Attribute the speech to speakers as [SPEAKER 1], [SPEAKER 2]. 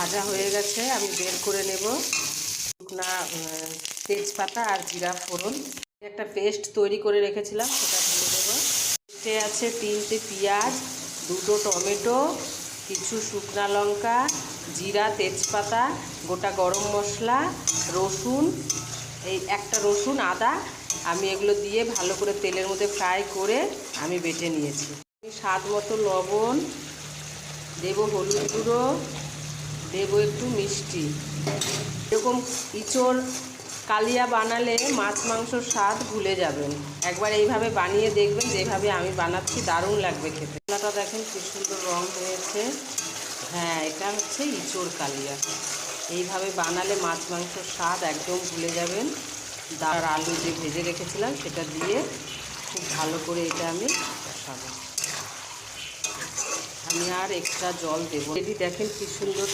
[SPEAKER 1] ভাজা হয়ে গেছে, আমি বের করে নেব। শুকনা তেজপাতা আর জিরা ফোড়ন, একটা পেস্ট তৈরি করে রেখেছিলাম, সেটা ঢেলে দেবো। পেস্টে আছে 3টে পেঁয়াজ, 2টো টমেটো, কিছু শুকনা লঙ্কা, জিরা, তেজপাতা, গোটা গরম মশলা, রসুন, এই একটা রসুন, আদা। আমি এগুলো দিয়ে ভালো করে তেলের মধ্যে ফ্রাই করে আমি বেটে নিয়েছি। স্বাদ মতো লবণ দেব, হলুদ গুঁড়ো দেবো, একটু মিষ্টি। এরকম ইঁচড় কালিয়া বানালে মাছ মাংসর স্বাদ ভুলে যাবেন। একবার এইভাবে বানিয়ে দেখবেন, যেভাবে আমি বানাচ্ছি, দারুণ লাগবে খেতে। মশলাটা দেখেন কি সুন্দর রং হয়েছে। হ্যাঁ, এটা হচ্ছে ইঁচড় কালিয়া। এইভাবে বানালে মাছ মাংসর স্বাদ একদম ভুলে যাবেন। আর আলু যে ভেজে রেখেছিলাম সেটা দিয়ে খুব ভালো করে এটা আমি কষাবো। আমি আর এক্সট্রা জল দেবো। এটি দেখেন কি সুন্দর